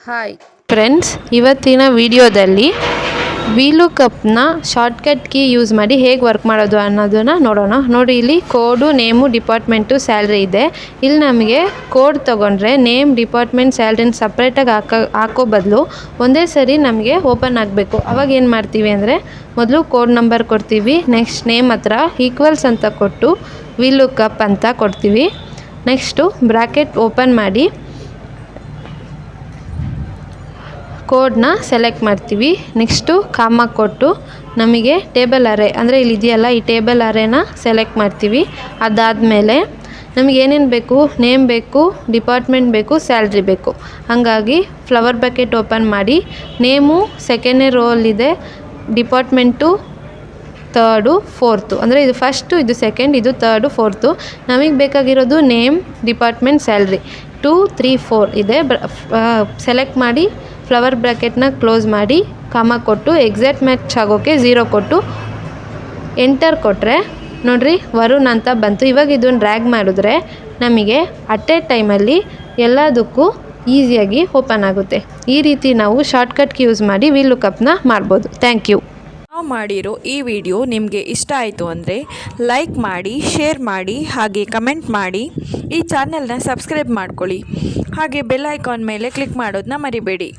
Hi friends, ಇವತ್ತಿನ ವಿಡಿಯೋದಲ್ಲಿ ವಿಲುಕಪ್ನ shortcut key use ಮಾಡಿ ಹೇಗೆ ವರ್ಕ್ ಮಾಡೋದು ಅನ್ನೋದನ್ನು ನೋಡೋಣ. ನೋಡಿ, ಇಲ್ಲಿ ಕೋಡು, ನೇಮು, ಡಿಪಾರ್ಟ್ಮೆಂಟು, ಸ್ಯಾಲ್ರಿ ಇದೆ. ಇಲ್ಲಿ ನಮಗೆ ಕೋಡ್ ತೊಗೊಂಡ್ರೆ ನೇಮ್, ಡಿಪಾರ್ಟ್ಮೆಂಟ್, ಸ್ಯಾಲ್ರಿನ ಸಪ್ರೇಟಾಗಿ ಹಾಕೋ ಬದಲು ಒಂದೇ ಸರಿ ನಮಗೆ ಓಪನ್ ಆಗಬೇಕು. ಅವಾಗ ಏನು ಮಾಡ್ತೀವಿ ಅಂದರೆ, ಮೊದಲು ಕೋಡ್ ನಂಬರ್ ಕೊಡ್ತೀವಿ, ನೆಕ್ಸ್ಟ್ ನೇಮ್ ಹತ್ರ ಈಕ್ವಲ್ಸ್ ಅಂತ ಕೊಟ್ಟು ವಿಲುಕಪ್ ಅಂತ ಕೊಡ್ತೀವಿ. ನೆಕ್ಸ್ಟು ಬ್ರ್ಯಾಕೆಟ್ ಓಪನ್ ಮಾಡಿ ಕೋಡ್ನ ಸೆಲೆಕ್ಟ್ ಮಾಡ್ತೀವಿ. ನೆಕ್ಸ್ಟು ಕಾಮ ಕೊಟ್ಟು ನಮಗೆ ಟೇಬಲ್ ಅರೇ ಅಂದರೆ ಇಲ್ಲಿದೆಯಲ್ಲ, ಈ ಟೇಬಲ್ ಅರೇನ ಸೆಲೆಕ್ಟ್ ಮಾಡ್ತೀವಿ. ಅದಾದಮೇಲೆ ನಮಗೆ ಏನೇನು ಬೇಕು, ನೇಮ್ ಬೇಕು, ಡಿಪಾರ್ಟ್ಮೆಂಟ್ ಬೇಕು, ಸ್ಯಾಲ್ರಿ ಬೇಕು. ಹಾಗಾಗಿ ಫ್ಲವರ್ ಬಕೆಟ್ ಓಪನ್ ಮಾಡಿ ನೇಮು ಸೆಕೆಂಡನೇ ರೋಲಿದೆ, ಡಿಪಾರ್ಟ್ಮೆಂಟು ತರ್ಡು, ಫೋರ್ತು. ಅಂದರೆ ಇದು ಫಸ್ಟು, ಇದು ಸೆಕೆಂಡ್, ಇದು ತರ್ಡು, ಫೋರ್ತು. ನಮಗೆ ಬೇಕಾಗಿರೋದು ನೇಮ್, ಡಿಪಾರ್ಟ್ಮೆಂಟ್, ಸ್ಯಾಲ್ರಿ 2, 3, 4 ಇದೆ. ಸೆಲೆಕ್ಟ್ ಮಾಡಿ ಫ್ಲವರ್ ಬ್ರ್ಯಾಕೆಟ್ನ ಕ್ಲೋಸ್ ಮಾಡಿ ಕಾಮ ಕೊಟ್ಟು ಎಕ್ಸಾಕ್ಟ್ ಮ್ಯಾಚ್ ಆಗೋಕ್ಕೆ 0 ಕೊಟ್ಟು ಎಂಟರ್ ಕೊಟ್ಟರೆ ನೋಡಿರಿ ವರುಣ್ ಅಂತ ಬಂತು. ಇವಾಗ ಇದನ್ನು ಡ್ರ್ಯಾಗ್ ಮಾಡಿದ್ರೆ ನಮಗೆ ಅಟ್ ಎ ಟೈಮಲ್ಲಿ ಎಲ್ಲದಕ್ಕೂ ಈಸಿಯಾಗಿ ಓಪನ್ ಆಗುತ್ತೆ. ಈ ರೀತಿ ನಾವು ಶಾರ್ಟ್ಕಟ್ ಯೂಸ್ ಮಾಡಿ ವಿಲುಕಪ್ನ ಮಾಡ್ಬೋದು. Thank you. ನಾವು ಮಾಡಿರೋ ಈ ವಿಡಿಯೋ ನಿಮಗೆ ಇಷ್ಟ ಆಯಿತು ಅಂದರೆ ಲೈಕ್ ಮಾಡಿ, ಶೇರ್ ಮಾಡಿ, ಹಾಗೆ ಕಮೆಂಟ್ ಮಾಡಿ. ಈ ಚಾನೆಲ್ನ ಸಬ್ಸ್ಕ್ರೈಬ್ ಮಾಡ್ಕೊಳ್ಳಿ. ಹಾಗೆ ಬೆಲ್ ಐಕಾನ್ ಮೇಲೆ ಕ್ಲಿಕ್ ಮಾಡೋದನ್ನ ಮರಿಬೇಡಿ.